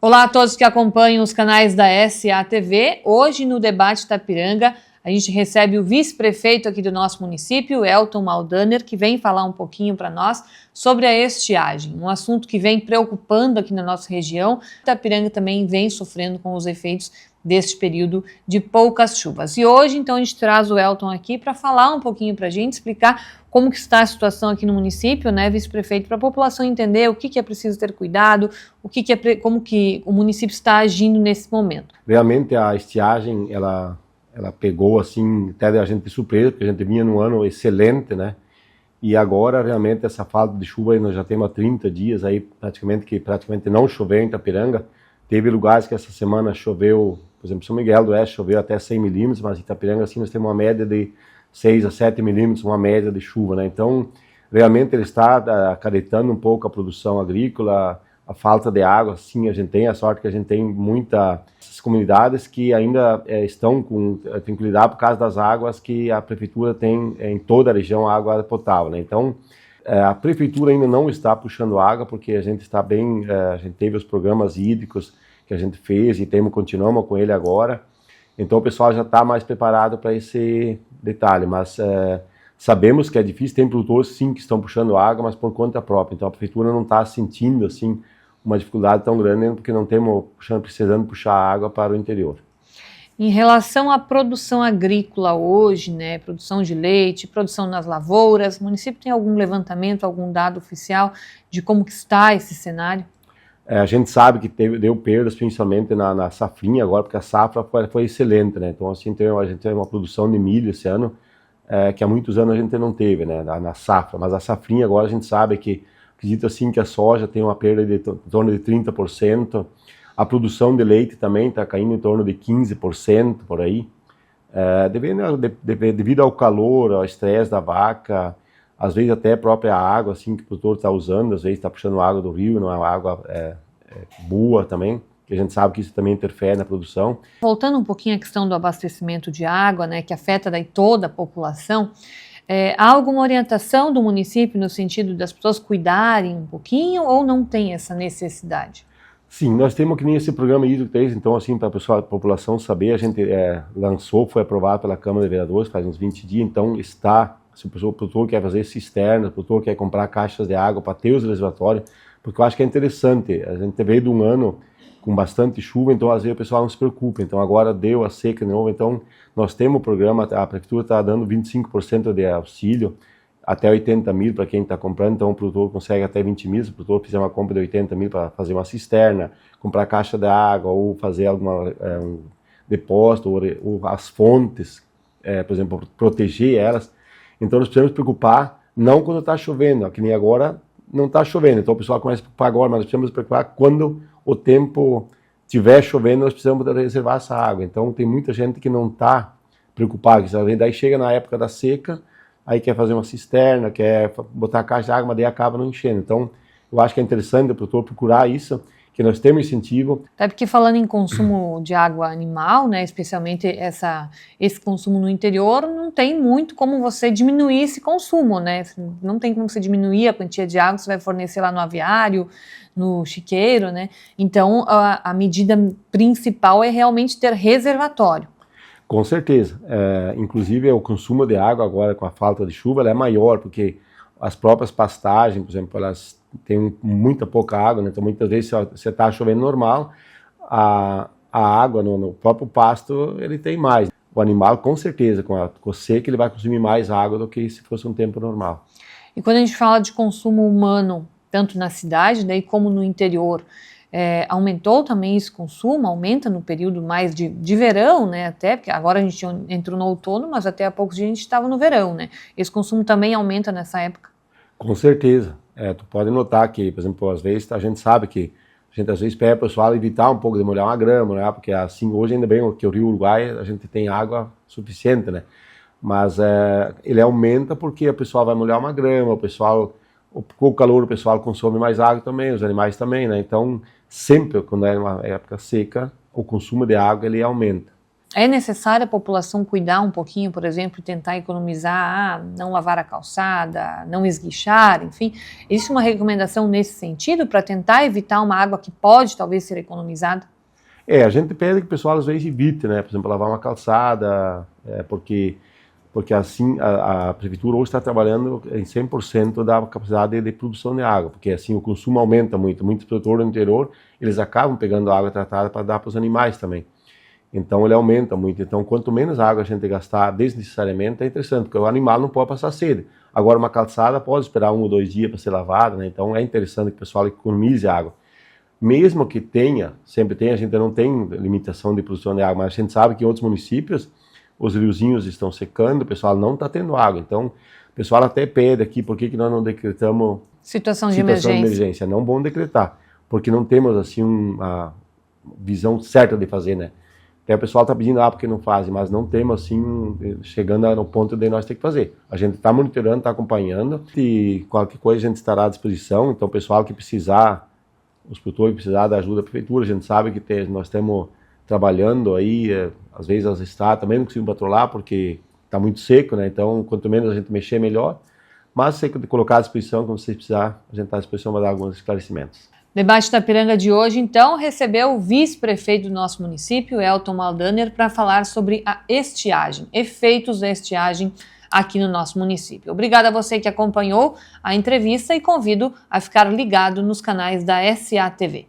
Olá a todos que acompanham os canais da SATV. Hoje no Debate Itapiranga a gente recebe o vice-prefeito aqui do nosso município, Elton Maldaner, que vem falar um pouquinho para nós sobre a estiagem, um assunto que vem preocupando aqui na nossa região. Itapiranga também vem sofrendo com os efeitos deste período de poucas chuvas. E hoje, então, a gente traz o Elton aqui para falar um pouquinho para a gente, explicar como que está a situação aqui no município, né, vice-prefeito, para a população entender o que é preciso ter cuidado, como que o município está agindo nesse momento. Realmente a estiagem, ela pegou assim, até a gente de surpresa, porque a gente vinha num ano excelente, né? E agora, realmente, essa falta de chuva, nós já temos há 30 dias aí, praticamente não choveu em Itapiranga. Teve lugares que essa semana choveu, por exemplo, São Miguel do Oeste choveu até 100 milímetros, mas em Itapiranga, assim, nós temos uma média de 6 a 7 milímetros, uma média de chuva, né? Então, realmente, ele está acarretando um pouco a produção agrícola, a falta de água. Sim, a gente tem a sorte que a gente tem muitas comunidades que ainda estão com tranquilidade por causa das águas que a prefeitura tem em toda a região, água potável, né? Então, a prefeitura ainda não está puxando água, porque a gente está bem, a gente teve os programas hídricos que a gente fez e continuamos com ele agora. Então o pessoal já está mais preparado para esse detalhe, mas sabemos que é difícil, tem produtores sim que estão puxando água, mas por conta própria. Então a prefeitura não está sentindo assim uma dificuldade tão grande, porque não temos precisando puxar água para o interior. Em relação à produção agrícola hoje, né, produção de leite, produção nas lavouras, o município tem algum levantamento, algum dado oficial de como que está esse cenário? A gente sabe que deu perdas principalmente na safrinha agora, porque a safra foi excelente, né? Então assim, a gente tem uma produção de milho esse ano, que há muitos anos a gente não teve, né, na safra. Mas a safrinha agora a gente sabe que, acredito assim, que a soja tem uma perda de em torno de 30%, a produção de leite também está caindo em torno de 15% por aí, devido ao calor, ao estresse da vaca, às vezes até a própria água assim, que o produtor está usando, às vezes está puxando água do rio, não é uma água boa também, que a gente sabe que isso também interfere na produção. Voltando um pouquinho à questão do abastecimento de água, né, que afeta daí toda a população, há alguma orientação do município no sentido das pessoas cuidarem um pouquinho ou não tem essa necessidade? Sim, nós temos que nem esse programa hídrico 3, então assim, para a população saber, a gente lançou, foi aprovado pela Câmara de Vereadores faz uns 20 dias, então se o produtor quer fazer cisterna, o produtor quer comprar caixas de água para ter os reservatórios, porque eu acho que é interessante, a gente veio de um ano com bastante chuva, então às vezes o pessoal não se preocupa, então agora deu a seca de novo, então nós temos o programa, a prefeitura está dando 25% de auxílio, até 80 mil para quem está comprando, então o produtor consegue até 20 mil, se o produtor fizer uma compra de 80 mil para fazer uma cisterna, comprar caixa de água ou fazer um depósito, ou as fontes, por exemplo, proteger elas. Então nós precisamos preocupar, não quando está chovendo, que nem agora não está chovendo, então o pessoal começa a preocupar agora, mas nós precisamos preocupar quando o tempo estiver chovendo, nós precisamos reservar essa água. Então tem muita gente que não está preocupada, daí chega na época da seca, aí quer fazer uma cisterna, quer botar a caixa de água, mas daí acaba não enchendo. Então, eu acho que é interessante o produtor procurar isso, que nós temos incentivo. Até porque falando em consumo de água animal, né, especialmente esse consumo no interior, não tem muito como você diminuir esse consumo, né? Não tem como você diminuir a quantia de água que você vai fornecer lá no aviário, no chiqueiro, né? Então, a medida principal é realmente ter reservatório. Com certeza. Inclusive, o consumo de água agora, com a falta de chuva, ela é maior, porque as próprias pastagens, por exemplo, elas têm muita pouca água, né? Então muitas vezes você está chovendo normal, a água no próprio pasto, ele tem mais. O animal, com certeza, com a seca, ele vai consumir mais água do que se fosse um tempo normal. E quando a gente fala de consumo humano, tanto na cidade, daí como no interior, aumentou também esse consumo, aumenta no período mais de verão, né, até, porque agora a gente entrou no outono, mas até há poucos dias a gente estava no verão, né? Esse consumo também aumenta nessa época? Com certeza. Tu pode notar que, por exemplo, às vezes a gente sabe que a gente às vezes pede para o pessoal evitar um pouco de molhar uma grama, né? Porque assim, hoje ainda bem que o Rio Uruguai a gente tem água suficiente, né? Mas ele aumenta porque o pessoal vai molhar uma grama, com o calor o pessoal consome mais água também, os animais também, né? Então, sempre quando é uma época seca, o consumo de água ele aumenta. É necessário a população cuidar um pouquinho, por exemplo, tentar economizar, não lavar a calçada, não esguichar, enfim. Existe uma recomendação nesse sentido para tentar evitar uma água que pode talvez ser economizada? A gente pede que o pessoal às vezes evite, né? Por exemplo, lavar uma calçada, porque assim a prefeitura hoje está trabalhando em 100% da capacidade de produção de água, porque assim o consumo aumenta muito. Muitos produtores do interior, eles acabam pegando água tratada para dar para os animais também. Então ele aumenta muito. Então quanto menos água a gente gastar desnecessariamente é interessante, porque o animal não pode passar sede. Agora uma calçada pode esperar 1 ou 2 dias para ser lavada, né? Então é interessante que o pessoal economize água. Mesmo que tenha, sempre tem, a gente não tem limitação de produção de água, mas a gente sabe que em outros municípios os riozinhos estão secando, o pessoal não está tendo água. Então o pessoal até pede aqui, por que nós não decretamos situação de emergência? Não bom decretar, porque não temos assim uma visão certa de fazer, né? Até o pessoal está pedindo, porque não fazem, mas não temos assim, chegando no ponto de nós ter que fazer. A gente está monitorando, está acompanhando, e qualquer coisa a gente estará à disposição. Então o pessoal que precisar, os produtores que precisar da ajuda da prefeitura, a gente sabe que nós estamos trabalhando aí, às vezes as estradas também não conseguimos patrulhar, porque está muito seco, né? Então quanto menos a gente mexer, melhor. Mas se colocar à disposição, quando vocês precisar, a gente está à disposição para dar alguns esclarecimentos. Debate Itapiranga de hoje, então, recebeu o vice-prefeito do nosso município, Elton Maldaner, para falar sobre a estiagem, efeitos da estiagem aqui no nosso município. Obrigada a você que acompanhou a entrevista e convido a ficar ligado nos canais da SATV.